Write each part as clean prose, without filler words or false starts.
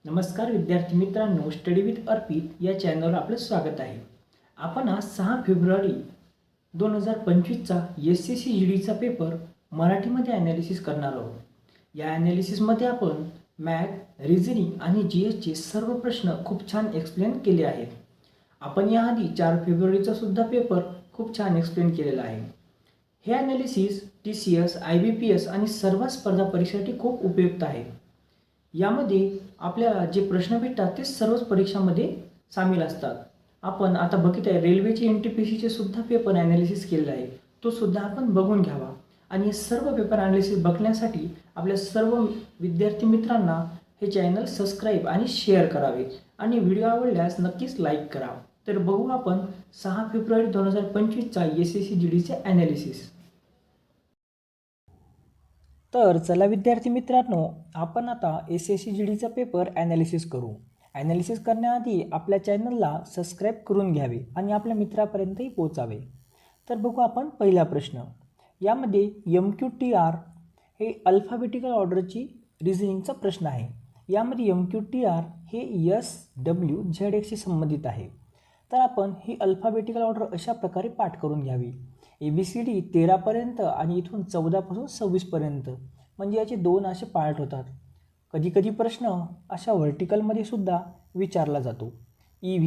नमस्कार विद्यार्थी मित्रांनो, स्टडी विथ अर्पित या चॅनलवर आपलं स्वागत आहे. आपण आज 6 फेब्रुवारी 2025चा SSC GDचा पेपर मराठीमध्ये ॲनालिसिस करणार आहोत. या ॲनालिसिसमध्ये आपण मॅथ, रिझनिंग आणि GSचे सर्व प्रश्न खूप छान एक्सप्लेन केले आहेत. आपण याआधी 4 फेब्रुवारीचा सुद्धा पेपर खूप छान एक्सप्लेन केलेला आहे. हे ॲनालिसिस TCS, IBPS आणि सर्व स्पर्धा परीक्षेसाठी खूप उपयुक्त आहे. यामध्ये आपल्याला जे प्रश्न भेटतात ते सर्वच परीक्षांमध्ये सामील असतात. आपण आता बघितलं रेल्वेचे NTPCचे सुद्धा पेपर ॲनालिसिस केलेला आहे, तो सुद्धा आपण बघून घ्यावा. आणि हे सर्व पेपर ॲनालिसिस बघण्यासाठी आपल्या सर्व विद्यार्थी मित्रांना हे चॅनल सबस्क्राईब आणि शेअर करावे आणि व्हिडिओ आवडल्यास नक्कीच लाईक करा. तर बघू आपण 6 फेब्रुवारी 2025चा SSC GDचे ॲनालिसिस. तर चला विद्यार्थी मित्रांनो, आपण आता SSC GDचा पेपर ॲनालिसिस करू. ॲनालिसिस करण्याआधी आपल्या चॅनलला सबस्क्राईब करून घ्यावे आणि आपल्या मित्रापर्यंतही पोचावे. तर बघू आपण पहिला प्रश्न. यामध्ये MQTR हे अल्फाबेटिकल ऑर्डरची रिझनिंगचा प्रश्न आहे. यामध्ये MQTR हे SWZXशी संबंधित आहे. तर आपण ही अल्फाबेटिकल ऑर्डर अशा प्रकारे पाठ करून घ्यावी. ABCD 13पर्यंत आणि इथून 14पासून 26पर्यंत, म्हणजे याचे 2 असे पार्ट होतात. कधीकधी प्रश्न अशा व्हर्टिकलमध्ये सुद्धा विचारला जातो, EV,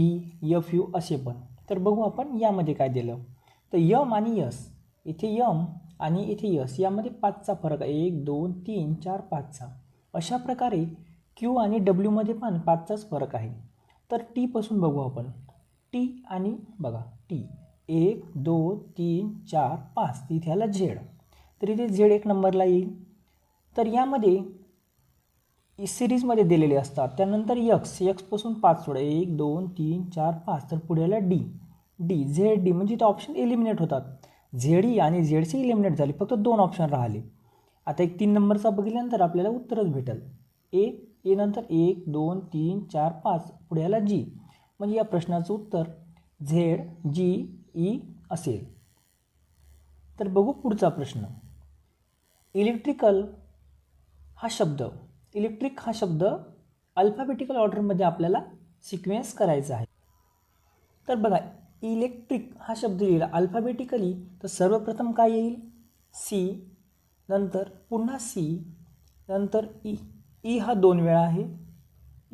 FU असे पण. तर बघू आपण यामध्ये काय दिलं. तर M आणि S, इथे M आणि इथे S यामध्ये 5चा फरक आहे. 1 2 3 4 5चा. अशा प्रकारे Q आणि W मध्ये पण 5चाच फरक आहे. तर T पासून बघू आपण. T आणि बघा T 1 2 3 4 5, तिथे आला Z. तर इथे Z 1 नंबरला येईल. तर यामध्ये सिरीजमध्ये दिलेले असतात. त्यानंतर X पासून 5 सोडा, 1 2 3 4 5. तर पुढे आला ZD, म्हणजे इथे ऑप्शन एलिमिनेट होतात. ZE आणि ZC एलिमिनेट झाले, फक्त 2 ऑप्शन राहिले. आता एक 3 नंबरचा बघितल्यानंतर आपल्याला उत्तरच भेटेल. ए नंतर 1 2 3 4 5, पुढे आला G, म्हणजे या प्रश्नाचं उत्तर ZGE असेल. तर बघू पुढचा प्रश्न. इलेक्ट्रिक हा शब्द अल्फाबेटिकल ऑर्डरमध्ये आपल्याला सिक्वेन्स करायचा आहे. तर बघा, इलेक्ट्रिक हा शब्द लिहिला अल्फाबेटिकली तर सर्वप्रथम काय येईल? C, नंतर पुन्हा C, नंतर E हा 2 वेळा आहे.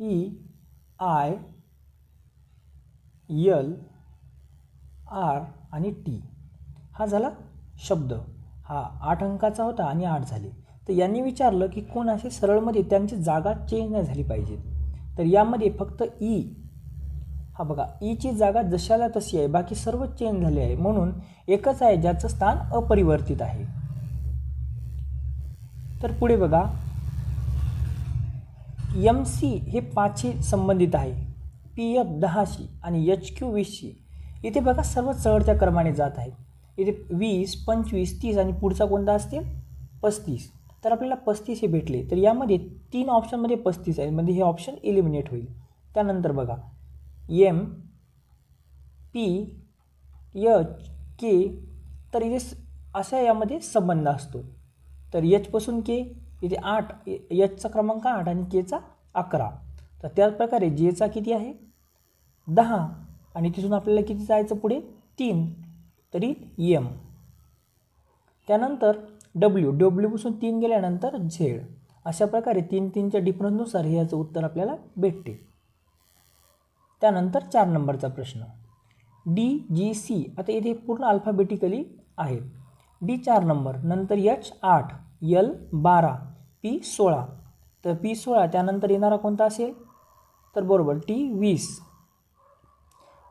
E, I, L, R आणि T हा झाला शब्द. हा 8 अंकाचा होता आणि 8 झाले. तर यांनी विचारलं की कोण असे सरळमध्ये त्यांची जागा चेंज नाही झाली पाहिजे. तर यामध्ये फक्त E, हा बघा ईची जागा जशाला तशी आहे, बाकी सर्व चेंज झाले आहे. म्हणून एकच आहे ज्याचं स्थान अपरिवर्तित आहे. तर पुढे बघा, MC हे 5शी संबंधित आहे, PF 10शी आणि HQ 20शी. इथे बघा सर्व चढत्या क्रमाने जात आहे. इथे 20 25 30 आणि पुढचा कोणता असतील? 35. तर आपल्याला 35 हे भेटले. तर यामध्ये 3 ऑप्शनमध्ये 35 आहे, म्हणजे हे ऑप्शन एलिमिनेट होईल. त्यानंतर बघा M, P, H, K, तर इथे असा यामध्ये संबंध असतो. तर H पासून K इथे 8, Hचा क्रमांक 8 आणि Kचा 11. तर त्याच प्रकारे Jचा किती आहे? 10 आणि तिथून आपल्याला किती जायचं पुढे? 3, तरी M. त्यानंतर W पासून 3 गेल्यानंतर Z. अशा प्रकारे 3च्या डिफरन्सनुसार हे याचं उत्तर आपल्याला भेटते. त्यानंतर 4 नंबरचा प्रश्न. DGC आता इथे पूर्ण अल्फाबेटिकली आहेत. D 4 नंबर, नंतर H 8, L 12, P 16. तर P 16 त्यानंतर येणारा कोणता असेल? तर बरोबर T 20.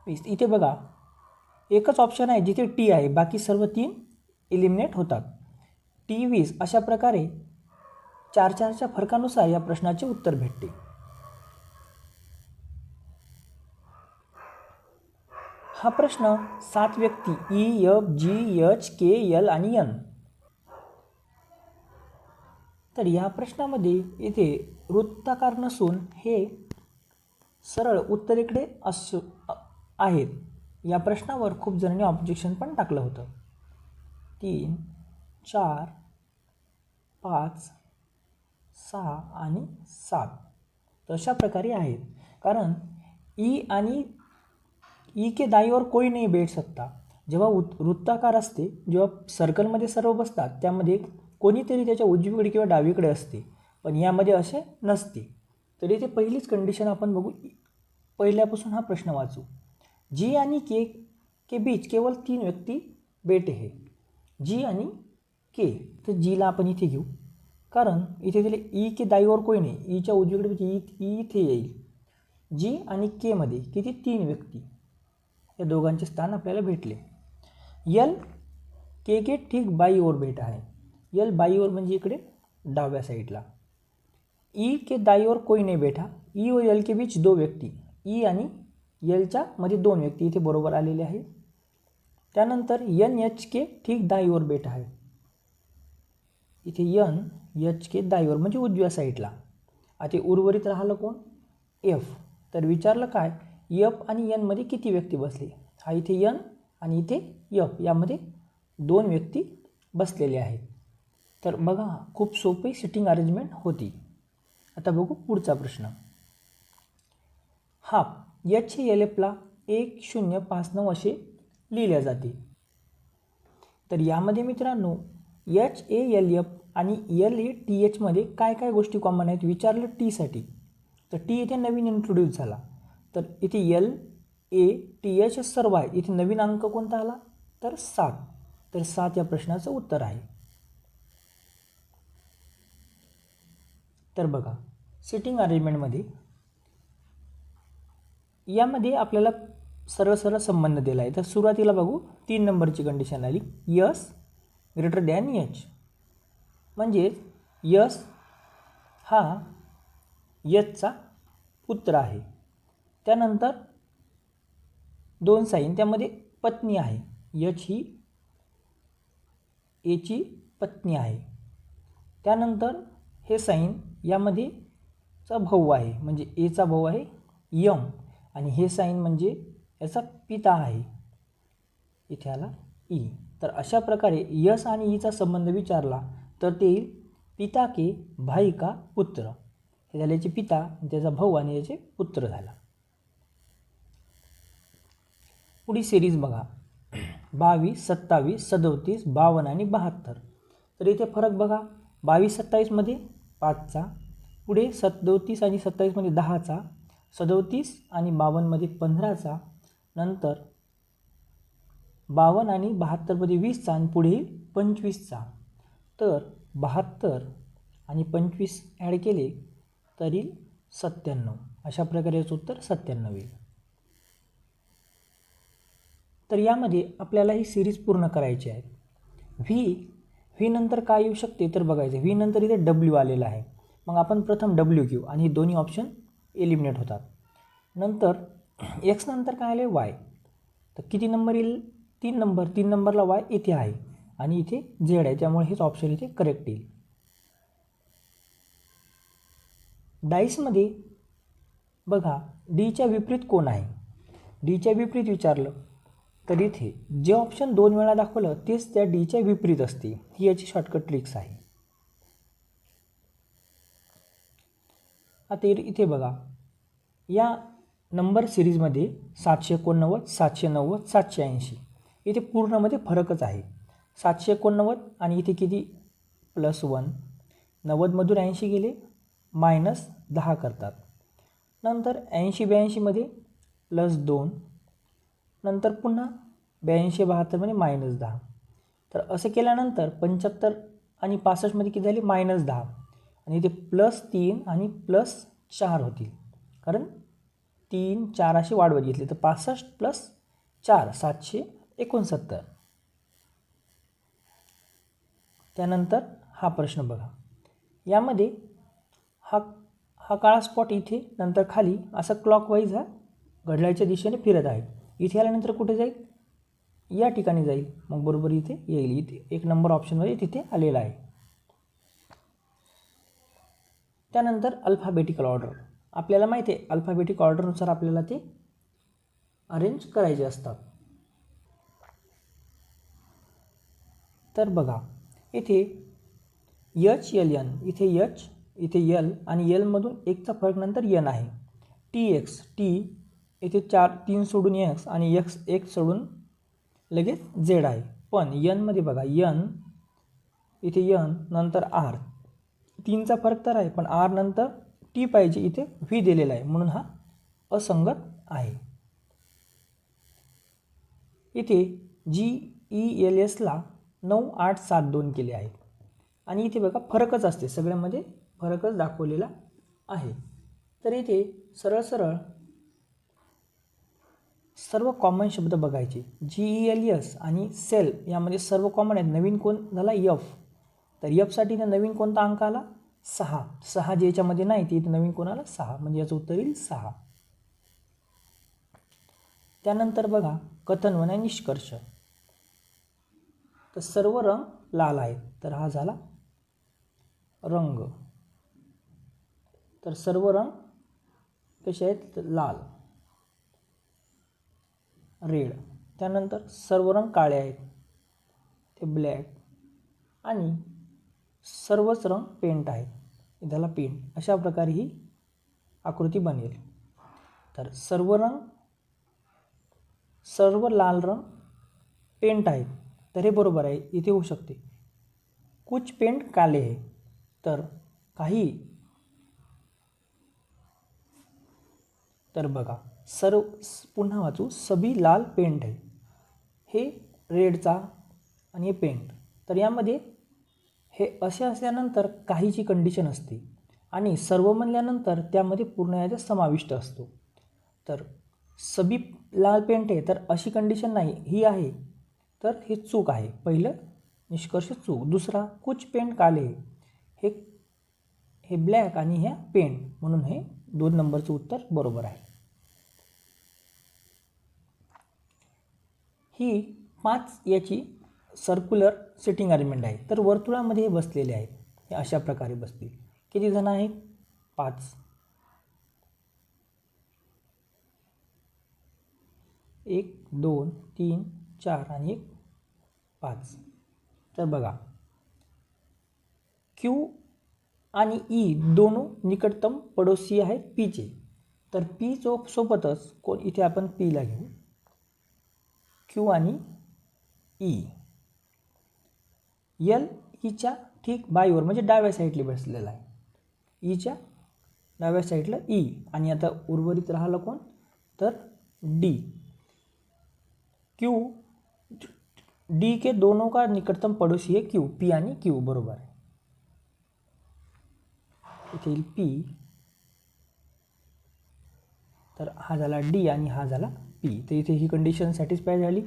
इथे बघा एकच ऑप्शन आहे जिथे T आहे, बाकी सर्व 3 एलिमिनेट होतात. T 20. अशा प्रकारे 4च्या फरकानुसार या प्रश्नाचे उत्तर भेटते. हा प्रश्न 7 व्यक्ती E, F, G, H, K, L आणि N. तर या प्रश्नामध्ये इथे वृत्ताकार नसून हे सरळ उत्तरेकडे आहेत. या प्रश्नावर खूप जणांनी ऑब्जेक्शन पण टाकलं होतं. 3 4 5 6 आणि 7. तर अशा प्रकारे आहेत. कारण ई आणि ई के दाई और कोई नहीं बैठ सकता, जेव्हा वृत्ताकार असते, जेव्हा सर्कलमध्ये सर्व बसतात त्यामध्ये कोणीतरी त्याच्या उजवीकडे किंवा डावीकडे असते, पण यामध्ये असे नसते. तर इथे पहिलीच कंडिशन आपण बघू. पहिल्यापासून हा प्रश्न वाचू. जी आणि के बीच केवळ 3 व्यक्ती बैठे है. जी आणि के, तर जीला आपण इथे घेऊ, कारण इथे दिले ई के दाई और कोई नाही, ईच्या उजवीकडे म्हणजे ई इथे येईल. जी आणि केमध्ये किती 3 व्यक्ती, या दोघांचे स्थान आपल्याला भेटले. यल के ठीक बाई ओर बैठा आहे. यल बाई ओर म्हणजे इकडे डाव्या साईडला. ई के दाई ओर कोई नाही बैठा. ई और यल के बीच 2 व्यक्ती, ई आणि यलच्या मध्ये 2 व्यक्ती इथे बरोबर आलेले आहे. त्यानंतर यन एच के ठीक दाई ओर बैठा आहे. इथे यन एच के दाई ओर म्हणजे उजव्या साईडला. आता उर्वरित राहिलं कोण? एफ. तर विचारलं काय, एफ आणि यनमध्ये किती व्यक्ती बसले. हा इथे यन आणि इथे एफ यामध्ये 2 व्यक्ती बसलेले आहेत. तर बघा खूप सोपी सिटिंग अरेंजमेंट होती. आता बघू पुढचा प्रश्न. हाफ एच हे एल एफला 1059 असे लिहिल्या जाते. तर यामध्ये मित्रांनो एच ए एल एफ आणि एल ए टी एचमध्ये काय काय गोष्टी कॉमन आहेत विचारलं टीसाठी. तर टी इथे नवीन इंट्रोड्यूस झाला, तर इथे एल ए टी एच सर्व आहे. इथे नवीन अंक कोणता आला तर 7. तर 7 या प्रश्नाचं उत्तर आहे. तर बघा सिटिंग अरेंजमेंटमध्ये यामध्ये आपल्याला सरळ सरळ संबंध दिला आहे. तर सुरुवातीला बघू 3 नंबरची कंडिशन आली, यस ग्रेटर दॅन एच, म्हणजे यस हा एचचा पुत्र आहे. त्यानंतर 2 साईन, त्यामध्ये पत्नी आहे. एच ही एची पत्नी आहे. त्यानंतर हे साईन यामध्ये चा भाऊ आहे, म्हणजे एचा भाऊ आहे यम, आणि हे साईन म्हणजे याचा पिता आहे, इथे आला ई. तर अशा प्रकारे यस आणि ईचा संबंध विचारला तर ते येईल पिता के भाई का पुत्र. हे झाले याचे पिता, त्याचा भाऊ आणि याचे पुत्र झाला. पुढील सिरीज बघा 22, 27, 37, 52 आणि 72. तर इथे फरक बघा, 22, 27मध्ये 5चा, पुढे 37 आणि 27मध्ये 10चा, 37 आणि 52मध्ये 15चा, नंतर 52 आणि 72मध्ये 20चा आणि पुढे 25चा. तर 72 आणि 25 ॲड केले तरी 97. अशा प्रकारे याचं उत्तर 97 येईल. तर यामध्ये आपल्याला ही सिरीज पूर्ण करायची आहे. व्ही नंतर काय येऊ शकते तर बघायचं. व्ही नंतर इथे डब्ल्यू आलेला आहे, मग आपण प्रथम डब्ल्यू घेऊ आणि हे दोन्ही ऑप्शन एलिमिनेट होतात. नंतर एक्स नंतर काय आले वाय, तर किती नंबर येईल 3 नंबर. 3 नंबरला वाय इथे आहे आणि इथे झेड आहे, त्यामुळे हेच ऑप्शन इथे करेक्ट येईल. डाईसमध्ये बघा डीच्या विपरीत कोण आहे. डीच्या विपरीत विचारलं तर इथे जे ऑप्शन 2 वेळा दाखवलं तेच त्या डीच्या विपरीत असते. ही याची शॉर्टकट ट्रिक्स आहे. आता इथे बघा या नंबर सिरीजमध्ये 789, 790, 780 इथे पूर्णमध्ये फरकच आहे. 789 आणि इथे किती +1, 90मधून 80 गेले -10 करतात. नंतर 80-82मध्ये +2, नंतर पुन्हा 82-72मध्ये -10. तर असं केल्यानंतर 75 आणि 65मध्ये किती झाले -10, आणि इथे +3 आणि +4 होतील, कारण 3, 4 असे वाढवत घेतले. तर 65 + 4 769. त्यानंतर हा प्रश्न बघा, यामध्ये हा काळा स्पॉट इथे, नंतर खाली असं क्लॉकवाईज हा घड्याळाच्या दिशेने फिरत आहे. इथे आल्यानंतर कुठे जाईल, या ठिकाणी जाईल, मग बरोबर इथे येईल. इथे 1 नंबर ऑप्शनमध्ये तिथे आलेला आहे. त्यानंतर अल्फाबेटिकल ऑर्डर, आपल्याला माहिती आहे अल्फाबेटिक ऑर्डरनुसार आपल्याला ते अरेंज करायचे असतात. तर बघा इथे HLN, इथे H इथे यल आणि यलमधून एकचा फरक नंतर यन आहे. टी एक्स, टी इथे 3 सोडून एक्स आणि एक्स 1 सोडून लगेच झेड आहे. पण यनमध्ये बघा यन इथे यन नंतर आर 3चा फरक तर आहे, पण आर नंतर टी पाहिजे, इथे व्ही दिलेला आहे म्हणून हा असंगत आहे. इथे GELSला 9, 8, 7, 2 केले आहेत आणि इथे बघा फरकच असते, सगळ्यामध्ये फरकच दाखवलेला आहे. तर इथे सरळ सरळ सर्व कॉमन शब्द बघायचे. GELS आणि सेल यामध्ये सर्व कॉमन आहेत. नवीन कोण झाला F, तर Fसाठी इथे नवीन कोणता अंक आला 6. 6 जे याच्यामध्ये नाही ते इथे नवीन कोण आला 6, म्हणजे याचं उत्तर येईल 6. त्यानंतर बघा कथनवन आणि निष्कर्ष. तर सर्व रंग लाल आहेत, तर हा झाला रंग. तर सर्व रंग कसे आहेत, लाल, रेड. त्यानंतर सर्व रंग काळे आहेत, ते ब्लॅक. आणि सर्वच रंग पेंट आहेत, त्याला पेंट. अशा प्रकारे ही आकृती बनेल. तर सर्व लाल रंग पेंट आहेत, तर हे बरोबर आहे, इथे होऊ शकते. कुछ पेंट काले आहे, तर काही, तर बघा पुन्हा वाचू, सभी लाल पेंट आहे, हे रेडचा आणि हे पेंट. तर यामध्ये हे असे असल्यानंतर काहीची कंडिशन असते आणि सर्व म्हणल्यानंतर त्यामध्ये पूर्ण याचा समाविष्ट असतो. तर सभी लाल पेंट आहे, तर अशी कंडिशन नाही, ही आहे, तर हे चूक आहे. पहिलं निष्कर्ष चूक. दुसरा कुछ पेंट काले, हे ब्लॅक आणि ह्या पेंट, म्हणून हे 2 नंबरचं उत्तर बरोबर आहे. ही 5 याची सर्क्युलर सिटिंग अरेंजमेंट आहे. तर वर्तुळामध्ये हे बसलेले आहेत, हे अशा प्रकारे बसतील. किती जण आहेत, 5. 1, 2, 3, 4 आणि 1, 5. तर बघा Q आणि E दोनों निकटतम पडोसी आहेत Pचे. तर P सोबतच कोण, इथे आपण Pला घेऊ, Q आणि E. L ईच्या ठीक बाईवर म्हणजे डाव्या साईडला बसलेला आहे, ईच्या डाव्या साईडला E. आणि आता उर्वरित राहिलं कोण, तर D. Q D के दोनों का निकटतम पड़ोसी है Q, P आणि Q बरोबर आहे. इथे येईल P, तर हा झाला D आणि हा झाला P. तर इथे ही कंडिशन सॅटिस्फाय झाली.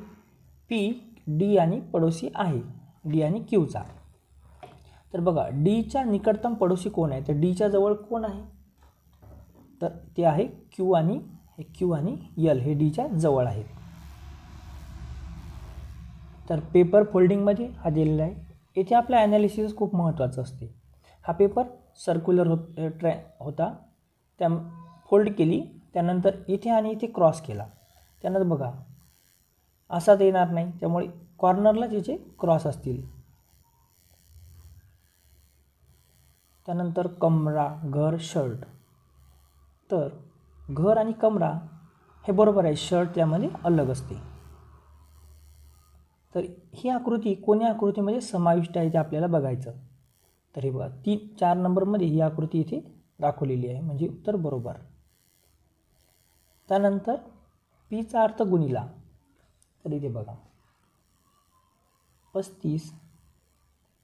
P D आणि पडोसी आहे, D आणि Qचा. तर बघा Dच्या निकटतम पडोसी कोण आहे, तर Dच्या जवळ कोण आहे, तर ते आहे Q आणि L, हे Dच्या जवळ आहेत. तर पेपर फोल्डिंगमध्ये हा दिलेला आहे. येथे आपला ॲनालिसिस खूप महत्त्वाचं असते. हा पेपर सर्क्युलर होता, त्या फोल्ड केली, त्यानंतर इथे आणि इथे क्रॉस केला, त्यानंतर बघा असा येणार नाही, त्यामुळे कॉर्नरलाच याचे क्रॉस असतील. त्यानंतर कमरा, घर, शर्ट. तर घर आणि कमरा हे बरोबर आहे, शर्ट त्यामध्ये अलग असते. तर ही आकृती कोण्या आकृतीमध्ये समाविष्ट आहे ते आपल्याला बघायचं. तर हे बघा 4 नंबरमध्ये ही आकृती इथे दाखवलेली आहे, म्हणजे उत्तर बरोबर. त्यानंतर Pचा अर्थ गुणिला. तर इथे बघा 35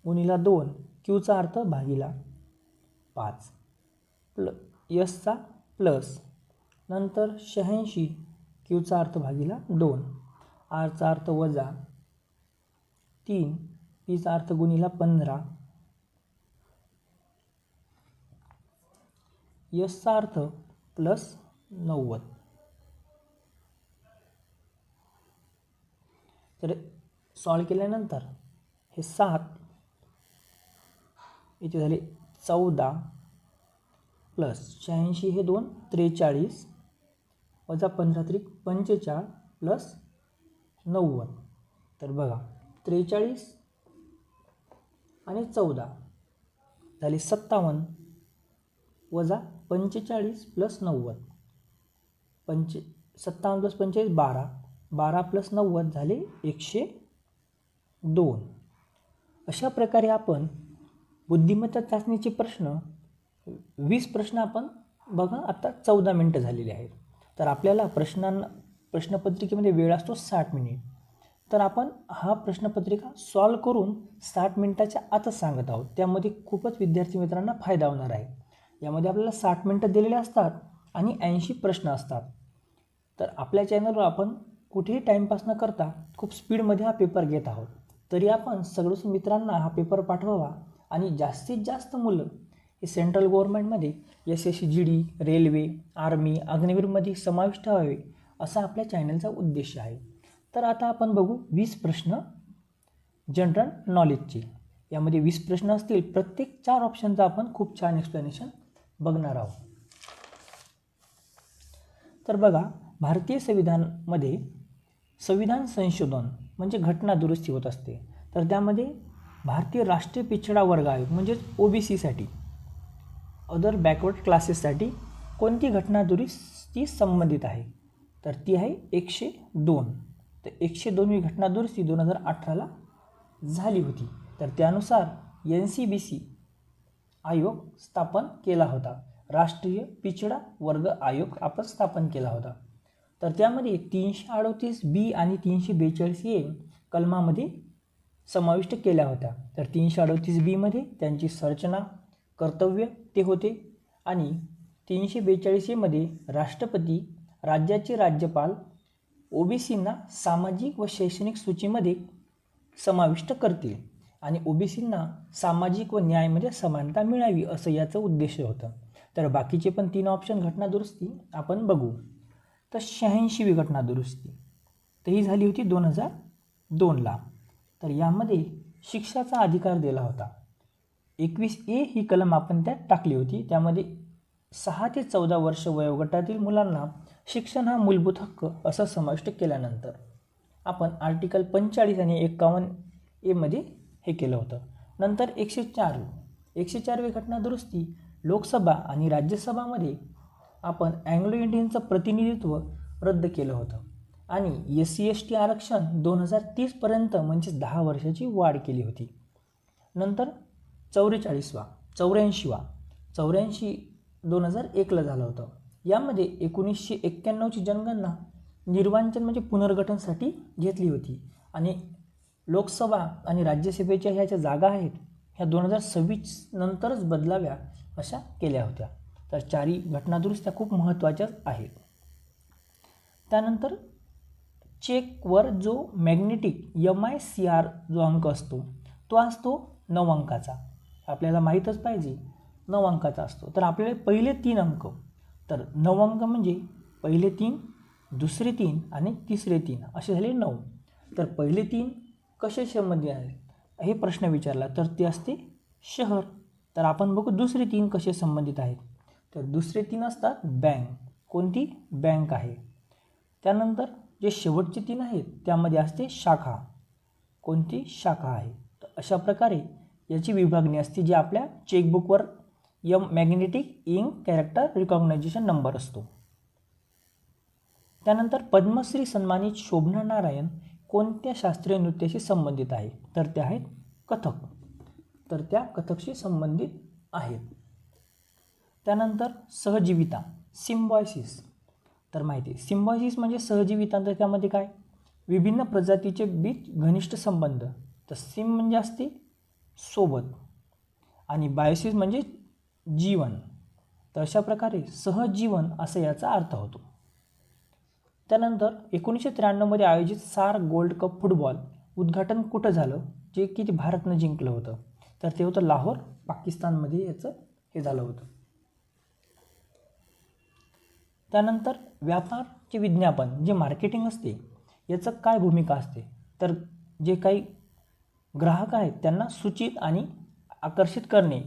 गुणिला 2, Qचा अर्थ भागिला 5, Sचा प्लस, नंतर 86 Qचा अर्थ भागिला 2, Rचा अर्थ वजा 3, Pचा अर्थ गुणिला 15, Sचा अर्थ प्लस 90. तर सॉल्व केल्यानंतर हे 7 इथे झाले 14 प्लस 86 हे 2 43 वजा 15 त्रिक 45 प्लस 90. तर बघा 43 आणि 14 झाले 57 वजा 45 + 90, 57 + 45 12, 12 + 90 झाले 102. अशा प्रकारे आपण बुद्धिमत्ता चाचणीचे प्रश्न 20 प्रश्न आपण बघा आता 14 मिनटं झालेली आहेत. तर आपल्याला प्रश्नपत्रिकेमध्ये वेळ असतो 60 मिनिट. तर आपण हा प्रश्नपत्रिका सॉल्व करून 60 मिनिटाच्या आतच सांगत आहोत. त्यामध्ये खूपच विद्यार्थी मित्रांना फायदा होणार आहे. यामध्ये आपल्याला 60 मिनटं दिलेले असतात आणि 80 प्रश्न असतात. तर आपल्या चॅनलवर आपण कुठेही टाईमपास न करता खूप स्पीडमध्ये हा पेपर घेत आहोत. तरी आपण सगळ्याच मित्रांना हा पेपर पाठवावा आणि जास्तीत जास्त मुलं हे सेंट्रल गव्हर्नमेंटमध्ये SSC GD, रेल्वे, आर्मी, अग्निवीरमध्ये समाविष्ट व्हावे असा आपल्या चॅनलचा उद्देश आहे. तर आता आपण बघू 20 प्रश्न जनरल नॉलेजचे. यामध्ये 20 प्रश्न असतील. प्रत्येक 4 ऑप्शनचा आपण खूप छान एक्सप्लेनेशन बघणार आहोत. तर बघा, भारतीय संविधानामध्ये संविधान संशोधन म्हणजे घटना दुरुस्ती होत असते. तर त्यामध्ये भारतीय राष्ट्रीय पिछडा वर्ग आयोग म्हणजेच OBCसाठी, अदर बॅकवर्ड क्लासेससाठी कोणती घटना दुरुस्ती संबंधित आहे? तर ती आहे 102. तर 102वी घटना दुरुस्ती 2018ला झाली होती. तर त्यानुसार NCBC आयोग स्थापन केला होता. राष्ट्रीय पिछडा वर्ग आयोग आपण स्थापन केला होता. तर त्यामध्ये 338B आणि 342A कलमामध्ये समाविष्ट केल्या होत्या. तर 338B मध्ये त्यांची संरचना, कर्तव्य ते होते आणि 342A मध्ये राष्ट्रपती राज्याचे राज्यपाल OBCंना सामाजिक व शैक्षणिक सूचीमध्ये समाविष्ट करतील आणि OBCंना सामाजिक व न्यायामध्ये समानता मिळावी असं याचं उद्देश होतं. तर बाकीचे पण 3 ऑप्शन घटना दुरुस्ती आपण बघू. तर 86वी घटना दुरुस्ती तर ही झाली होती 2002ला. तर यामध्ये शिक्षाचा अधिकार दिला होता. 21A ही कलम आपण त्यात टाकली होती. त्यामध्ये 6 ते 14 वर्ष वयोगटातील मुलांना शिक्षण हा मूलभूत हक्क असं समाविष्ट केल्यानंतर आपण आर्टिकल 45 आणि 51A मध्ये हे केलं होतं. नंतर 104वी घटना दुरुस्ती लोकसभा आणि राज्यसभामध्ये आपण अँग्लो इंडियनचं प्रतिनिधित्व रद्द केलं होतं आणि SC/ST आरक्षण 2030पर्यंत म्हणजेच 10 वर्षाची वाढ केली होती. नंतर 84 2001ला झालं होतं. यामध्ये 1991ची जनगणना निर्वाचन म्हणजे पुनर्गठनसाठी घेतली होती आणि लोकसभा आणि राज्यसभेच्या ह्या ज्या जागा आहेत ह्या 2026 नंतरच बदलाव्या अशा केल्या होत्या. तर 4 घटना दुरुस्त्या खूप महत्त्वाच्याच आहेत. त्यानंतर चेकवर जो मॅग्नेटिक MICR जो अंक असतो तो असतो 9 अंकाचा. आपल्याला माहीतच पाहिजे 9 अंकाचा असतो. तर आपल्याला पहिले 3 अंक, तर 9 अंक म्हणजे पहिले 3, दुसरे 3 आणि तिसरे 3 असे झाले 9. तर पहिले 3 कसे संबंधित आहेत हे प्रश्न विचारला तर ते असते शहर. तर आपण बघू दुसरे 3 कसे संबंधित आहेत. तर दुसरे 3 असतात बँक, कोणती बँक आहे. त्यानंतर जे शेवटचे 3 आहेत त्यामध्ये असते शाखा, कोणती शाखा आहे. तर अशा प्रकारे याची विभागणी असते जी आपल्या चेकबुकवर magnetic ink character recognition number असतो. त्यानंतर पद्मश्री सन्मानित शोभना नारायण कोणत्या शास्त्रीय नृत्याशी संबंधित आहे. तर त्या आहेत कथक. तर त्या कथकशी संबंधित आहेत. त्यानंतर सहजीविता सिम्बायोसिस. तर माहिती आहे सिम्बायोसिस म्हणजे सहजीविता. तर त्यामध्ये काय विभिन्न प्रजातीचे बीच घनिष्ठ संबंध. तर सिम म्हणजे असते सोबत आणि बायोसिस म्हणजे जीवन. तर अशा प्रकारे सहजीवन असं याचा अर्थ होतो. त्यानंतर 1993मध्ये आयोजित सार गोल्ड कप फुटबॉल उद्घाटन कुठं झालं जे की ते भारतनं जिंकलं होतं. तर ते होतं लाहोर, पाकिस्तानमध्ये याचं हे झालं होतं. त्यानंतर व्यापारचे विज्ञापन जे मार्केटिंग असते याचं काय भूमिका असते. तर जे काही ग्राहक आहेत त्यांना सूचित आणि आकर्षित करणे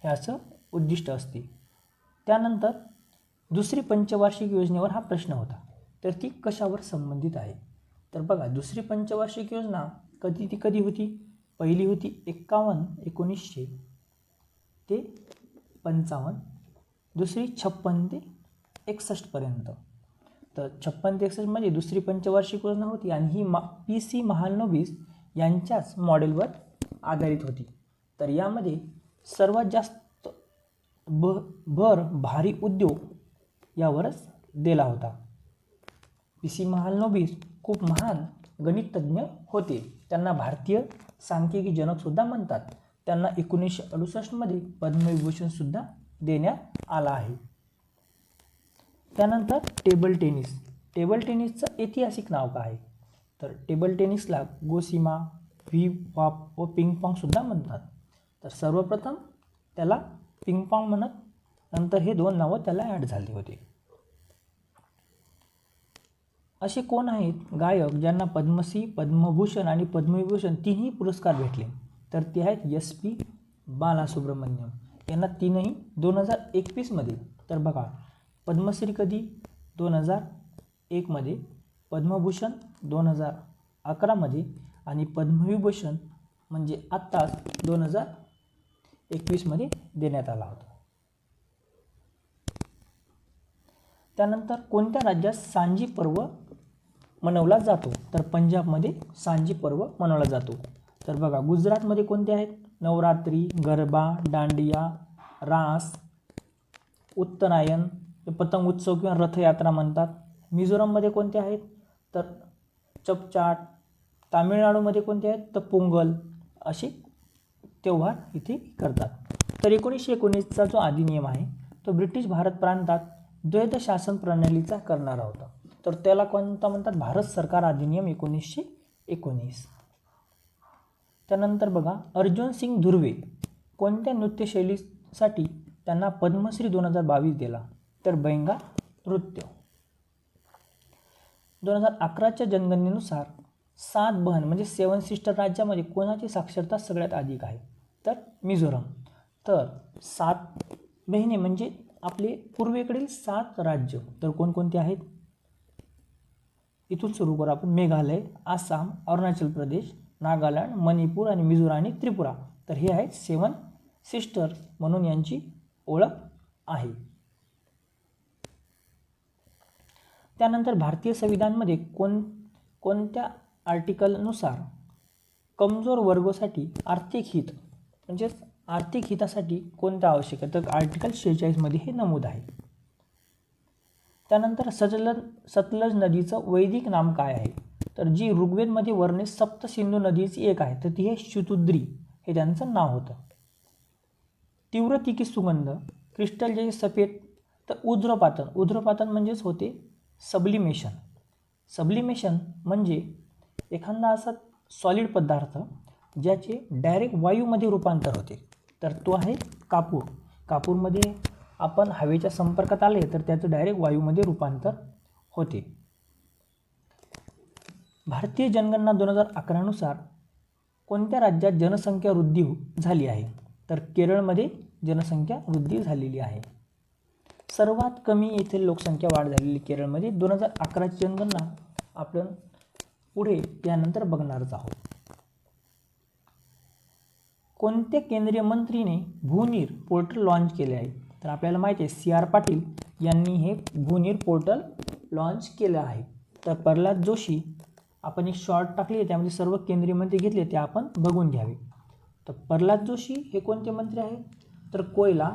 हे असं उद्दिष्ट असते. त्यानंतर दुसरी पंचवार्षिक योजनेवर हा प्रश्न होता. तर ती कशावर संबंधित आहे. तर बघा दुसरी पंचवार्षिक योजना कधी होती. पहिली होती 1900 ते 55 दुसरी 56 ते 61पर्यंत. तर 56 ते 61 म्हणजे दुसरी पंचवार्षिक योजना होती आणि ही PC महालनोबिस यांच्याच मॉडेलवर आधारित होती. तर यामध्ये सर्वात जास्त भर भारी उद्योग यावरच दिला होता. PC महालनोबिस खूप महान गणितज्ञ होते. त्यांना भारतीय सांख्यिकी जनकसुद्धा म्हणतात. त्यांना 1968मध्ये पद्मविभूषणसुद्धा देण्यात आला आहे. त्यानंतर टेबल टेनिस. टेबल टेनिसचं ऐतिहासिक नाव काय आहे? तर टेबल टेनिसला गोसिमा, व्ही-वॉप व पिंगपॉंगसुद्धा म्हणतात. तर सर्वप्रथम त्याला पिंगपॉंग म्हणत, नंतर हे दोन नावं त्याला ॲड झाली होती. असे कोण आहेत गायक ज्यांना पद्मश्री, पद्मभूषण आणि पद्मविभूषण तिन्ही पुरस्कार भेटले? तर ते आहेत SP बालासुब्रमण्यम. यांना तीनही 2021मध्ये. तर बघा, पद्मश्री कधी? 2001मध्ये, पद्मभूषण 2011मध्ये आणि पद्मविभूषण म्हणजे आत्ताच 2021मध्ये देण्यात आला होता. त्यानंतर कोणत्या राज्यात सांजी पर्व मनवला जातो? तर पंजाबमध्ये सांजी पर्व मनवला जातो. तर बघा, गुजरातमध्ये कोणते आहेत? नवरात्री, गरबा, दांडिया, रास, उत्तरायण, पतंग उत्सव किंवा रथयात्रा म्हणतात. मिझोरममध्ये कोणते आहेत? तर चपचाट. तामिळनाडूमध्ये कोणते आहेत? तर पोंगल. असे त्योहार इथे करतात. तर 1919चा जो अधिनियम आहे तो ब्रिटिश भारत प्रांतात द्वैध शासन प्रणालीचा करणारा होता. तर त्याला कोणता म्हणतात? भारत सरकार अधिनियम 1919. त्यानंतर बघा, अर्जुन सिंग धुर्वे कोणत्या नृत्यशैलीसाठी त्यांना पद्मश्री 2022 दिला? तर बैंगा नृत्य. 2011च्या जनगणनेनुसार 7 बहन म्हणजे 7 सिस्टर राज्यामध्ये कोणाची साक्षरता सगळ्यात अधिक आहे? तर मिझोरम. तर 7 बहिणी म्हणजे आपले पूर्वेकडील 7 राज्य तर कोणकोणते आहेत? इथून सुरू करू आपण. मेघालय, आसाम, अरुणाचल प्रदेश, नागालँड, मणिपूर आणि मिझोराम आणि त्रिपुरा. तर हे आहेत 7 सिस्टर म्हणून यांची ओळख आहे. त्यानंतर भारतीय संविधानामध्ये कोणत्या आर्टिकलनुसार कमजोर वर्गासाठी आर्थिक हित म्हणजेच आर्थिक हितासाठी कोणतं आवश्यक आहे? तर आर्टिकल 46मध्ये हे नमूद आहे. त्यानंतर सतलज नदीचं वैदिक नाम काय आहे? तर जी ऋग्वेदमध्ये वर्णित सप्त सिंधू नदीची एक आहे तर ती आहे शतुद्री, हे त्यांचं नाव होतं. तीव्र तिखी सुगंध, क्रिस्टल जे सफेद. तर ऊर्ध्वपातन म्हणजेच होते सब्लिमेशन. सब्लिमेशन म्हणजे एखादा असा सॉलिड पदार्थ ज्याचे डायरेक्ट वायूमध्ये रूपांतर होते. तर तो आहे कापूर. कापूरमध्ये आपण हवेच्या संपर्कात आले तर त्याचं डायरेक्ट वायूमध्ये रूपांतर होते. भारतीय जनगणना 2011नुसार कोणत्या राज्यात जनसंख्या वृद्धी झाली आहे? तर केरळमध्ये जनसंख्या वृद्धी झालेली आहे. सर्वात कमी येथील लोकसंख्या वाढ झालेली केरळमध्ये. 2011ची जनगणना आपण पुढे यानंतर बघणारच आहोत. कोणत्या केंद्रीय मंत्रीने भूनीर पोर्टल लॉन्च केले आहे? तर आपल्याला माहिती आहे CR पाटील यांनी हे भूनीर पोर्टल लॉन्च केलं आहे. तर प्रल्हाद जोशी, आपण एक शॉर्ट टाकली आहे त्यामध्ये सर्व केंद्रीय मंत्री घेतले ते आपण बघून घ्यावे. तर प्रल्हाद जोशी हे कोणते मंत्री आहेत? तर कोयला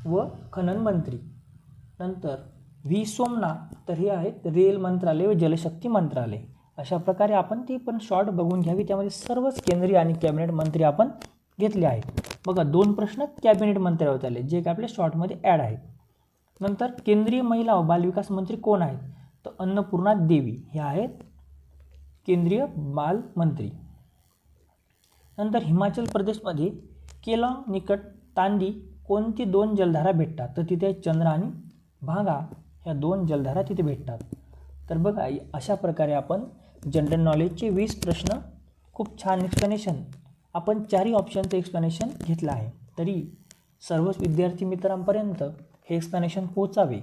व खनन मंत्री. नंतर व्ही सोमना, तर हे आहेत रेल मंत्रालय व जलशक्ती मंत्रालय. अशा प्रकारे आपण ते पण शॉर्ट बघून घ्यावी. त्यामध्ये सर्वच केंद्रीय आणि कॅबिनेट मंत्री आपण घेतले आहेत. बघा, 2 प्रश्न कॅबिनेट मंत्र्यावर आले जे की आपल्या शॉर्टमध्ये ॲड आहेत. नंतर केंद्रीय महिला व बालविकास मंत्री कोण आहेत? तर अन्नपूर्णा देवी हे आहेत केंद्रीय बाल मंत्री. नंतर हिमाचल प्रदेशमध्ये केलॉंग निकट तांदी कोणती 2 जलधारा भेटतात? तर तिथे चंद्रा आणि भागा ह्या 2 जलधारा तिथे भेटतात. तर बघा, अशा प्रकारे आपण जनरल नॉलेजचे 20 प्रश्न खूप छान एक्सप्लेनेशन आपण 4ही ऑप्शनचं एक्सप्लेनेशन घेतलं आहे. तरी सर्वच विद्यार्थी मित्रांपर्यंत हे एक्सप्लेनेशन पोहोचावे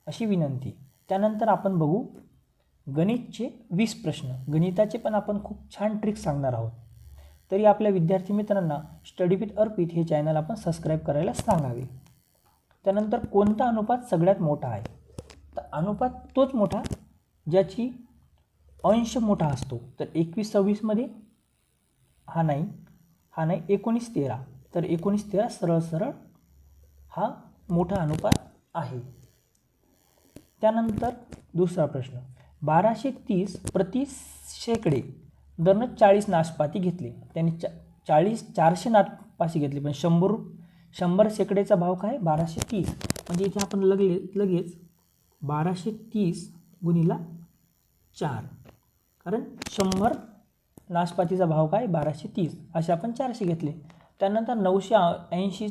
अशी विनंती. त्यानंतर आपण बघू गणितचे 20 प्रश्न. गणिताचे पण आपण खूप छान ट्रिक्स सांगणार आहोत. तरी आपल्या विद्यार्थी मित्रांना स्टडी विथ अर्पित हे चॅनल आपण सबस्क्राईब करायला सांगावे. त्यानंतर कोणता अनुपात सगळ्यात मोठा आहे? तर अनुपात तोच मोठा ज्याची अंश मोठा असतो. तर 21-26 हा नाही 19-13. तर 19-13 सरळ सरळ हा मोठा अनुपात आहे. त्यानंतर दुसरा प्रश्न, 1230 प्रति शेकडे दरनं 40 नाशपाती घेतले. त्यांनी 400 नाशपाती घेतली, पण 100 शेकडेचा भाव काय? 1230. म्हणजे इथे आपण लगेच 1230 गुणिला 4, कारण 100 नाशपातीचा भाव काय? 1230. असे आपण 400 घेतले. त्यानंतर 980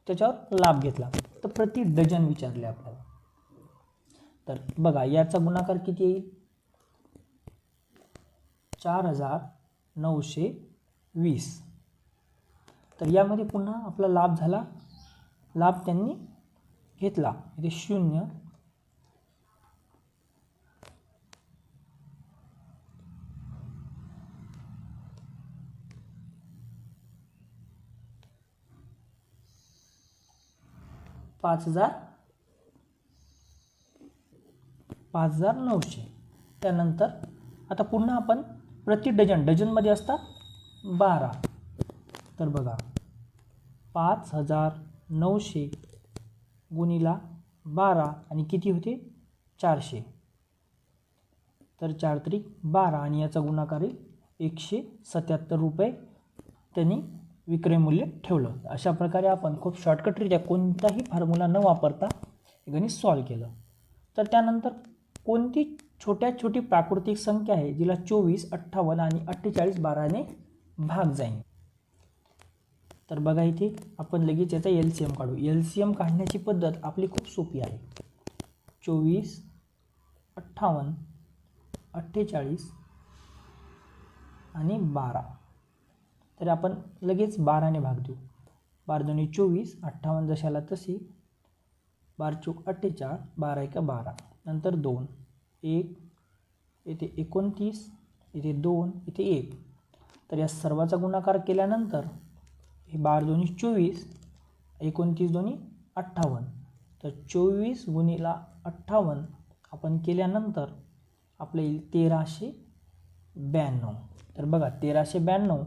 त्याच्यावर लाभ घेतला. तर प्रति डझन विचारले आपल्याला. तर बघा याचा गुणाकार किती येईल? 4920. तर यामध्ये पुन्हा आपला लाभ झाला, लाभ त्यांनी घेतला. इथे 0 5,900. त्यानंतर आता पुन्हा आपण प्रति डझनमध्ये असतात 12. तर बघा 5,900 गुणिला 12 आणि किती होते? 400. तर 4 त्रिक 12 आणि याचा गुणाकार 177 रुपये त्यांनी विक्रय मूल्य ठेवलं. अशा प्रकारे आपण खूप शॉर्टकटरित्या कोणताही फॉर्म्युला न वापरता हे गणित सॉल्व केलं. तर त्यानंतर कोणती छोटी प्राकृतिक संख्या आहे जिला 24, 58 आणि 48 12ने भाग जाईल? तर बघा इथे आपण लगेच याचा LCM काढू. LCM काढण्याची पद्धत आपली खूप सोपी आहे. 24, 58, 48 आणि 12. तर आपण लगेच 12ने भाग देऊ. 12 दुनी 24, 58 जशाला तशी, 12 चौक 48, 12 एका 12. नंतर 2, 1, इथे 29, इथे 2, इथे 1. तर या सर्वाचा गुणाकार केल्यानंतर हे 12 दुनी 24, 29 दुनी 58. तर 24 गुणिला 58 आपण केल्यानंतर आपलं येईल 1392. तर बघा 1392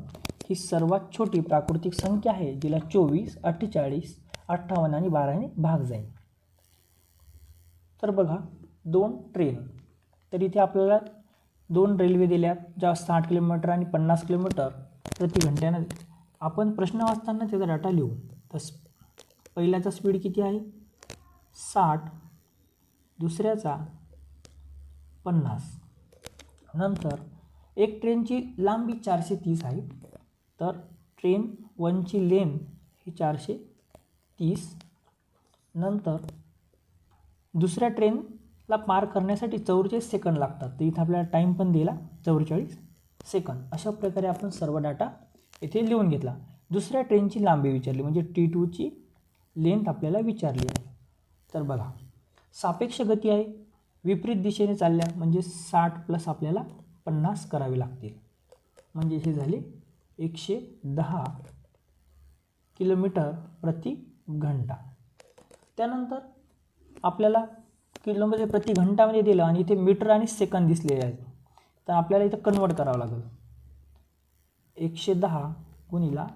ही सर्वात छोटी प्राकृतिक संख्या आहे जिला 24, 48, 58 आणि 12ने भाग जाईल. तर बघा 2 ट्रेन. तर इथे आपल्याला 2 रेल्वे दिल्यात ज्या 60 किलोमीटर आणि 50 किलोमीटर प्रति घंट्यानं. आपण प्रश्न वाचताना त्याचा डाटा लिहू. तर पहिल्याचा स्पीड किती आहे? 60, दुसऱ्याचा 50. नंतर एक ट्रेनची लांबी 430 आहे. तर ट्रेन 1ची लेंथ ही 430. नंतर दुसऱ्या ट्रेनला पार करण्यासाठी 44 सेकंद लागतात. तर इथं आपल्याला टाईम पण दिला 44 सेकंद. अशा प्रकारे आपण सर्व डाटा इथे लिहून घेतला. दुसऱ्या ट्रेनची लांबी विचारली म्हणजे T2ची लेंथ आपल्याला विचारली आहे. तर बघा सापेक्ष गती आहे, विपरीत दिशेने चालल्या म्हणजे 60 प्लस आपल्याला 50 करावे लागतील. म्हणजे हे झाले 110 किलोमीटर प्रति घंटा. त्यानंतर आपल्याला किलोमीटर प्रति घंटामध्ये दिलं आणि इथे मीटर आणि सेकंद दिसलेले आहेत. तर आपल्याला इथं कन्वर्ट करावं लागेल. 110 गुणिला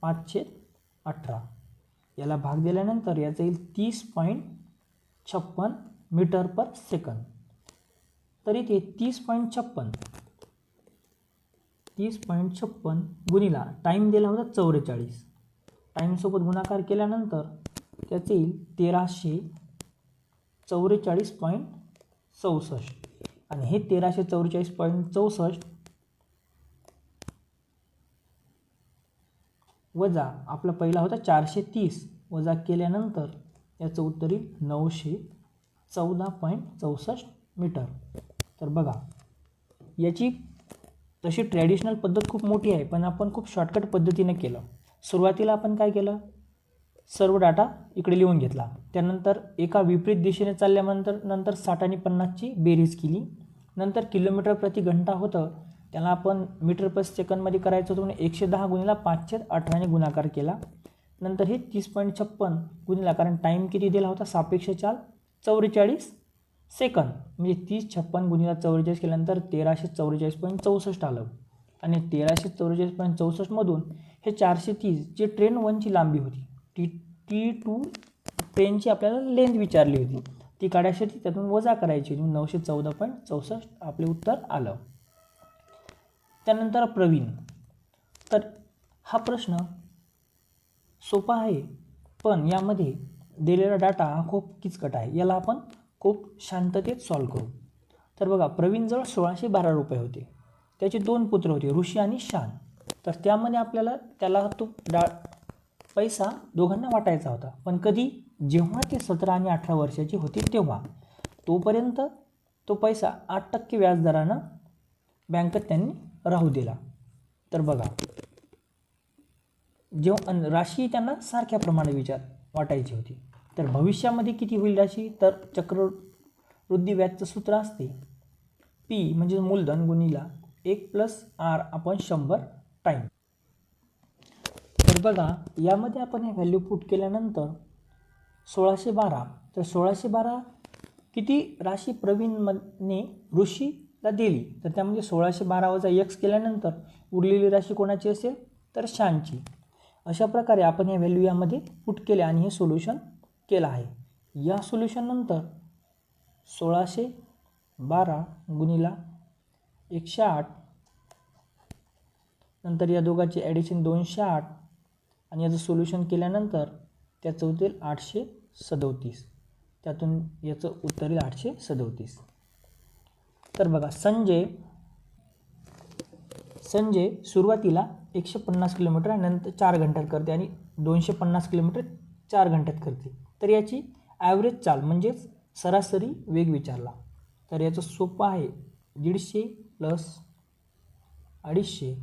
518 याला भाग दिल्यानंतर याचा येईल 30.56 मीटर पर सेकंद. तर इथे 30.56 गुणिला टाईम दिला होता 44. टाईमसोबत गुणाकार केल्यानंतर त्याचे येईल 1344.64 आणि हे 1344.64 वजा आपला पहिला होता 430 वजा केल्यानंतर याचं उत्तर येईल 914.64 मीटर. तर बघा याची तशी ट्रॅडिशनल पद्धत खूप मोठी आहे, पण आपण खूप शॉर्टकट पद्धतीने केलं. सुरुवातीला आपण काय केलं? सर्व डाटा इकडे लिहून घेतला. त्यानंतर एका विपरीत दिशेने चालल्यानंतर 60 आणि 50ची बेरीज केली. नंतर किलोमीटर प्रति घंटा होतं त्याला आपण मीटर पर सेकंदमध्ये करायचं होतं म्हणून 110 गुणिला 518ने गुणाकार केला. नंतर हे 30.56 गुणिला, कारण टाईम किती दिला होता सापेक्ष चाल 44 सेकंद, म्हणजे 30.56 गुणिला 44 केल्यानंतर 1344.64 आलं. आणि 1344.64मधून हे 430 जे ट्रेन 1ची लांबी होती, T2 ट्रेनची आपल्याला लेंथ विचारली होती, ती काढायसाठी त्यातून वजा करायची, 914.64 आपले उत्तर आलं. त्यानंतर प्रवीण. तर हा प्रश्न सोपा आहे, पण यामध्ये दिलेला डाटा हा खूप किचकट आहे, याला आपण खूप शांततेत सॉल्व करू. तर बघा, प्रवीणजवळ 1612 रुपये होते, त्याचे 2 पुत्र होते, ऋषी आणि शान. तर त्यामध्ये आपल्याला त्याला तो पैसा दोघांना वाटायचा होता, पण कधी, जेव्हा ते 17 आणि 18 वर्षाचे होते तेव्हा. तोपर्यंत तो पैसा 8% व्याजदरानं बँकेत त्यांनी राहू दिला. तर बघा, जेव्हा राशी त्यांना सारख्या प्रमाणे वाटायची होती. तर भविष्यामध्ये किती होईल राशी, तर चक्रवृद्धी व्याजचं सूत्र असते P म्हणजे मूलधन गुणिला 1+R/100 टाईम. तर बघा, यामध्ये आपण हे व्हॅल्यू पुट केल्यानंतर 1612, तर 1612 किती राशी प्रवीणने ऋषीला दिली, तर त्यामध्ये 1612 वजा x केल्यानंतर उरलेली राशी कोणाची असेल, तर शानची. अशा प्रकारे आपण हे व्हॅल्यू यामध्ये पुट केले आणि हे सोल्युशन केलं आहे. या सोल्युशननंतर 1612 गुणिला 108, नंतर या दोघांची ॲडिशन 208 आणि याचं सोल्युशन केल्यानंतर त्याचं होतील 837, त्यातून याचं उत्तर येईल 837. तर बघा, संजय सुरुवातीला 150 किलोमीटर आणि नंतर 4 घंट्यात करते आणि 250 किलोमीटर 4 घंट्यात करते. तर याची ॲव्हरेज चाल म्हणजेच सरासरी वेग विचारला. तर याचं सोपं आहे, 150 प्लस 250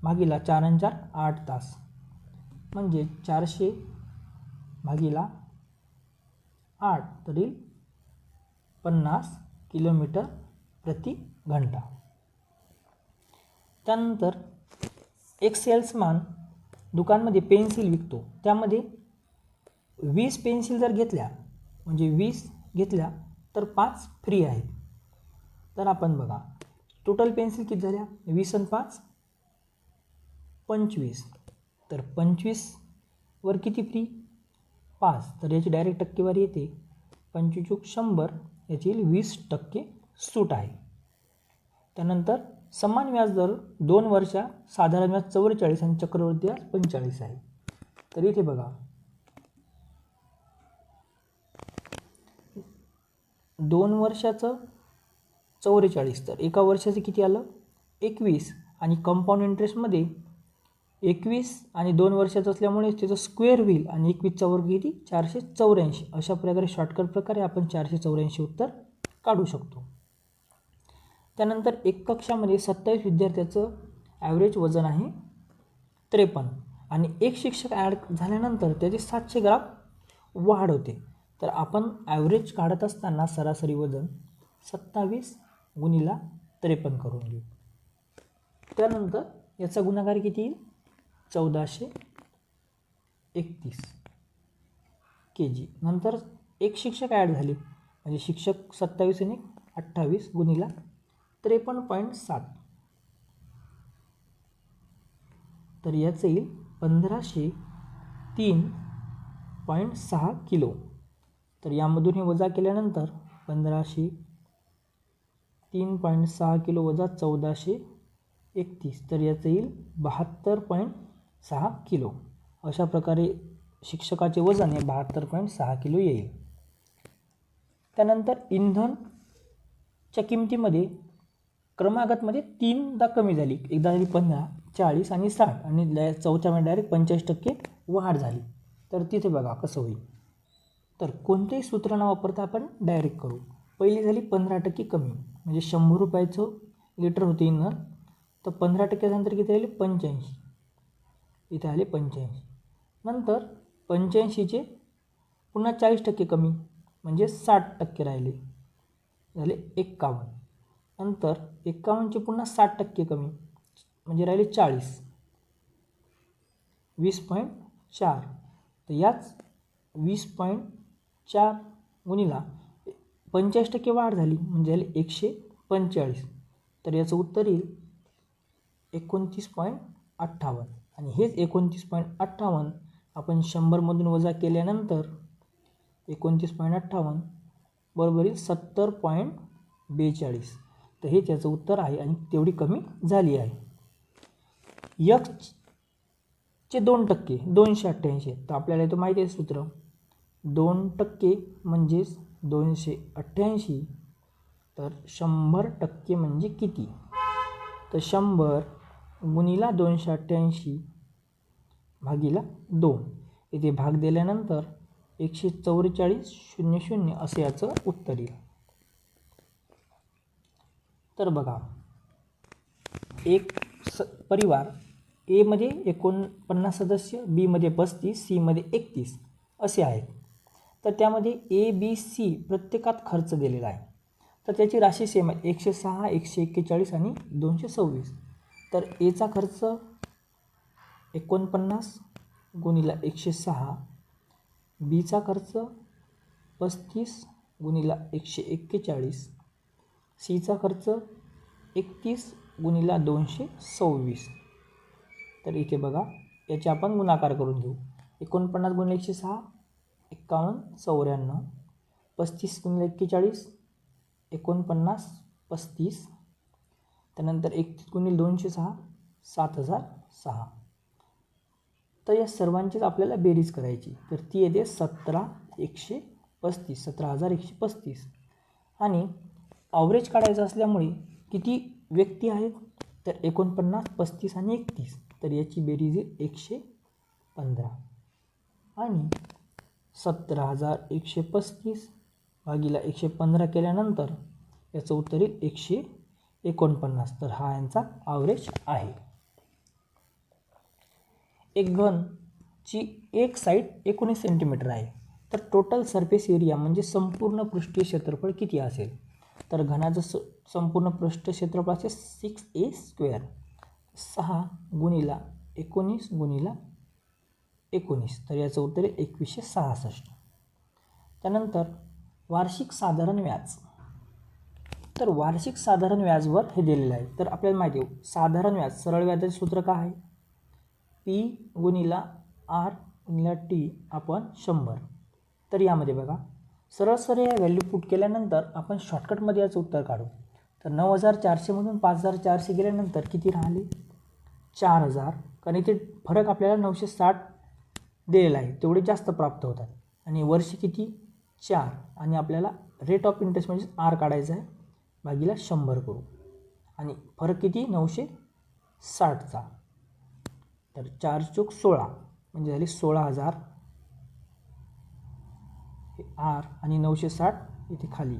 भागीला 4 आणि 4 8 तास, म्हणजे 400 भागीला 8 तरी 50 किलोमीटर प्रति घंटा. त्यानंतर एक सेल्समॅन दुकानमध्ये पेन्सिल विकतो, त्यामध्ये 20 पेन्सिल जर घेतल्या, म्हणजे 20 घेतल्या तर 5 फ्री आहेत. तर आपण बघा, टोटल पेन्सिल किती झाल्या, 20 आणि 5 25, तर 25वर किती फ्री, 5, तर याची डायरेक्ट टक्केवारी येते, 25×100 याची 20% सूट आहे. त्यानंतर समान व्याजदर 2 वर्षा, साधारण व्याज 44 आणि चक्रवृद्धी व्याज 45 आहे. तर इथे बघा, 2 वर्षाचं 44, तर एका वर्षाचं किती आलं 21, आणि कंपाऊंड इंटरेस्टमध्ये 21 आणि 2 वर्षाचं असल्यामुळे त्याचं स्क्वेअर होईल आणि 21चा वर्ग किती 484. अशा प्रकारे शॉर्टकट प्रकारे आपण 484 उत्तर काढू शकतो. त्यानंतर एक कक्षामध्ये 27 विद्यार्थ्याचं ॲव्हरेज वजन आहे 53 आणि एक शिक्षक ॲड झाल्यानंतर त्याचे 700 ग्राम वाढ होते. तर आपण ॲव्हरेज काढत असताना सरासरी वजन 27 गुणिला 53 करून घेऊ. त्यानंतर याचा गुणाकार किती येईल 1431 kg. नंतर एक शिक्षक ॲड झाले, म्हणजे शिक्षक 27 आणि 28 गुणिला 53.7, तर याचं येईल 1503.6 किलो. तर यामधून हे वजा केल्यानंतर 1503.6 किलो वजा 1431, तर याचं येईल 72.6 किलो. अशा प्रकारे शिक्षकाचे वजन हे 72.6 किलो येईल. त्यानंतर इंधनच्या किमतीमध्ये क्रमागतमध्ये 3दा कमी झाली, एकदा झाली 15, 40 आणि 60 आणि चौथ्यामध्ये डायरेक्ट 45% वाढ झाली. तर तिथे बघा कसं होईल, तर कोणतेही सूत्र न वापरता आपण डायरेक्ट करू. पहिली झाली 15% कमी, म्हणजे 100 रुपयाचं लिटर होते इंधन, तर 15% नंतर किती आले 85, इथे आले 85. नंतर 85चे पुन्हा 40% कमी, म्हणजे 60% राहिले, झाले 51. नंतर 51चे पुन्हा 60% कमी, म्हणजे राहिले 40, 4. तर याच 20.4 गुणिला 45% वाढ झाली म्हणजे झाली 145. तर याचं उत्तर येईल 29.58. आणि हेच 29.58 आपण 100मधून वजा केल्यानंतर 29.58 बरोबर येईल 70.42. तर हे त्याचं उत्तर आहे आणि तेवढी कमी झाली आहे. चे 2% 288. तर आपल्याला इथं माहिती आहे सूत्र 2% म्हणजेच 288. तर 100% म्हणजे किती? तर 100 गुणिला 288 भागीला 2. इथे भाग दिल्यानंतर 144.00 असं याचं उत्तर येईल. तर बघा, एक परिवार ए मध्ये 49 सदस्य, बी मध्ये 35, सी मध्ये 31 असे आहेत. तर त्यामध्ये ए बी सी प्रत्येकात खर्च दिलेला आहे. तर त्याची राशी सेम आहे 106, 141 आणि 226. तर एचा खर्च 49 गुणिला 106, बीचा खर्च 35 गुणिला 141, सीचा खर्च 31 गुणिला 226. तर इथे बघा, याचे आपण गुणाकार करून घेऊ. 49 गुणिले 106 51 94, 35 गुणिले 41 49 35, त्यानंतर 31 गुणिले 206 7006. तर या सर्वांचीच आपल्याला बेरीज करायची. तर ती येते 17,135. आणि ॲव्हरेज काढायचं असल्यामुळे किती व्यक्ती आहेत? तर 49, 35 आणि 31. तर याची बेरीज आहे 115. आणि 17,135 भागीला 115 केल्यानंतर याचं उत्तर येईल 149. तर हा यांचा ॲव्हरेज आहे. एक घनची एक साईड 19 सेंटीमीटर आहे. तर टोटल सरफेस एरिया म्हणजे संपूर्ण पृष्ठीय क्षेत्रफळ किती असेल? तर घनाचं संपूर्ण पृष्ठ क्षेत्रफळ असेल 6a². 6 गुणिला 19 गुणिला 19. तर याचं उत्तर आहे 2166. त्यानंतर वार्षिक साधारण व्याज. तर वार्षिक साधारण व्याजवर हे दिलेलं आहे. तर आपल्याला माहिती आहे साधारण व्याज सरळ व्याजाचे सूत्र काय आहे? पी गुणिला आर गुणिला टी आपण 100. तर यामध्ये बघा, सरळ सरळ या व्हॅल्यू पुट केल्यानंतर आपण शॉर्टकटमध्ये याचं उत्तर काढू. तर 9,400मधून 5,400 गेल्यानंतर किती राहिले? 4,000. कारण इथे फरक आपल्याला 960 दिलेला आहे, तेवढे जास्त प्राप्त होतात. आणि वर्ष किती? 4. आणि आपल्याला रेट ऑफ इंटरेस्ट म्हणजे आर काढायचा आहे, भागीला 100 करू. आणि फरक किती? 960चा. तर 4 चूक 16 म्हणजे झाली 16,000 आर आणि 960 इथे खाली.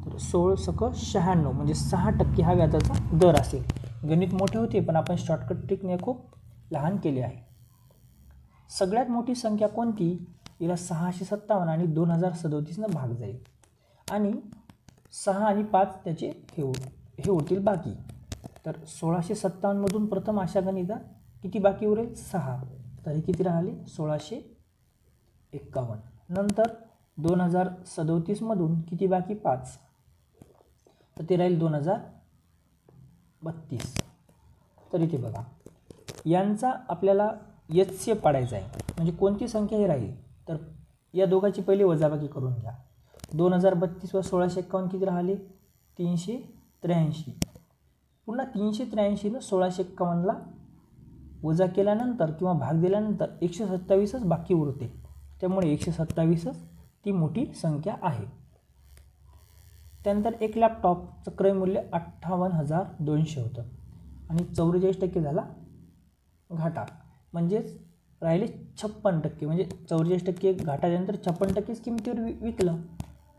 तर 16,96 म्हणजे 6% हा व्याजाचा दर असेल. गणित मोठे होते पण आपण शॉर्टकट ट्रिकने खूप लहान केले आहे. सगळ्यात मोठी संख्या कोणती? हिला 657 आणि 2037 भाग जाईल. आणि 6 आणि 5 त्याचे हे होतील बाकी. तर 1657मधून प्रथम अशा गणितात किती बाकी उरेल? 6. तर हे किती राहिले? 1651. नंतर 2037मधून किती बाकी? 5. तर ते राहील 2032. तर इथे बघा, यांचा आपल्याला HCF पाडायचा आहे. म्हणजे कोणती संख्या हे राहील? तर या दोघांची पहिली वजाबाकी करून घ्या. 2032 व 1651 किती राहिले? 383. पुन्हा 383 1651ला वजा केल्यानंतर किंवा भाग दिल्यानंतर 127च बाकी उरते. त्यामुळे 127च ती मोठी संख्या आहे. त्यानंतर एक लॅपटॉपचं क्रय मूल्य 58,200 होतं आणि 44% झाला घाटा. म्हणजेच राहिले 56%. म्हणजे 44% घाटाच्यानंतर 56%च किमतीवर विकलं.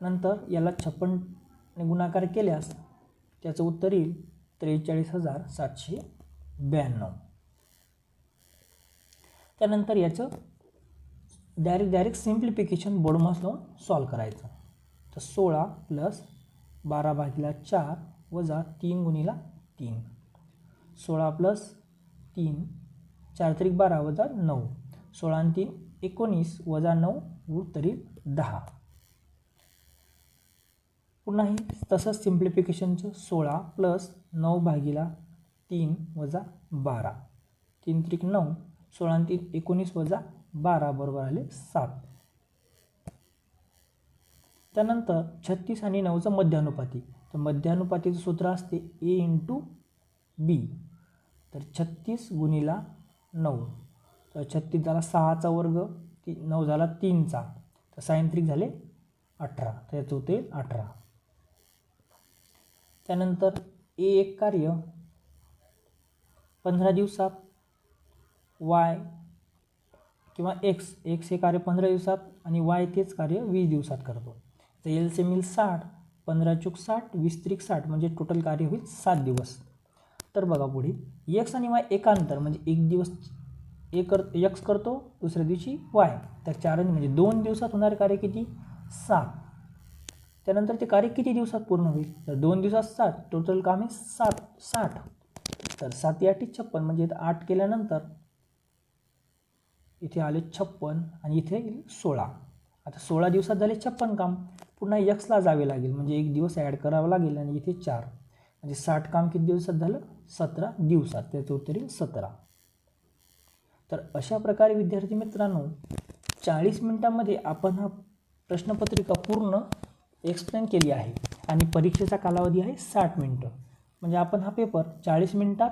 नंतर याला 56ने गुणाकार केल्यास त्याचं उत्तर येईल 43,792. त्यानंतर याचं डायरेक्ट सिम्प्लिफिकेशन बोर्डमास लावून सॉल्व करायचं. तर 16 + 12/4 वजा 3 गुणिला 3. 16 + 3 4 त्रिक 12 वजा 9, 16 आणि 3 19 वजा 9 उत्तरी 10. पुन्हा हे तसंच सिम्प्लिफिकेशनचं 16 प्लस 9 भागिला 3 वजा 12, 3 त्रिक 9, 16 आणि 3 19 वजा 12 बरोबर आले 7. त्यानंतर 36 आणि 9चं मध्यानुपाती. तर मध्यानुपातीचं सूत्र असते A × B. तर 36 गुणिला 9, तर 36 झाला 6चा वर्ग, 9 झाला 3चा, तर 6 त्रिक झाले 18, तर याचं होते 18. त्यानंतर A1 कार्य 15 दिवसात, Y किंवा X हे कार्य 15 दिवसात आणि Y तेच कार्य 20 दिवसात करतो. तर LCM येईल 60, 15 × 60, 20 त्रिक 60, म्हणजे टोटल कार्य होईल 7 दिवस. तर बघा पुढे X आणि Y एकांतर म्हणजे एक दिवस X करतो, दुसऱ्या दिवशी Y, तर 4 म्हणजे 2 दिवसात होणारे कार्य किती? 7. त्यानंतर ते कार्य किती दिवसात पूर्ण होईल? तर 2 दिवसात 7, टोटल काम आहे 60. तर 7 या 56, म्हणजे 8 केल्यानंतर इथे आले 56 आणि इथे 16. आता 16 दिवसात झाले 56 काम. पुन्हा Xला जावे लागेल, म्हणजे एक दिवस ॲड करावा लागेल आणि इथे 4, म्हणजे 60 काम किती दिवसात झालं? 17 दिवसात, त्याचं उत्तर येईल 17. तर अशा प्रकारे विद्यार्थी मित्रांनो 40 मिनिटांमध्ये आपण हा प्रश्नपत्रिका पूर्ण एक्सप्लेन केली आहे आणि परीक्षेचा कालावधी आहे 60 मिनिटं. म्हणजे आपण हा पेपर 40 मिनिटात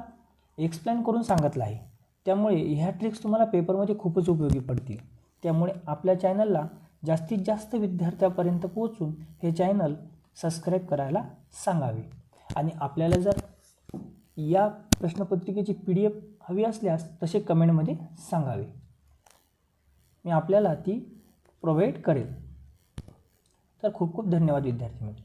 एक्सप्लेन करून सांगितला आहे. त्यामुळे ह्या ट्रिक्स तुम्हाला पेपरमध्ये खूपच उपयोगी पडतील. त्यामुळे आपल्या चॅनलला जास्तीत जास्त विद्यार्थ्यापर्यंत पोहोचून हे चॅनल सबस्क्राईब करायला सांगावे. आणि आपल्याला जर या प्रश्नपत्रिकेची PDF हवी असल्यास तसे कमेंटमध्ये सांगावे, मी आपल्याला ती प्रोव्हाइड करेल. तर खूप खूप धन्यवाद विद्यार्थी मित्र.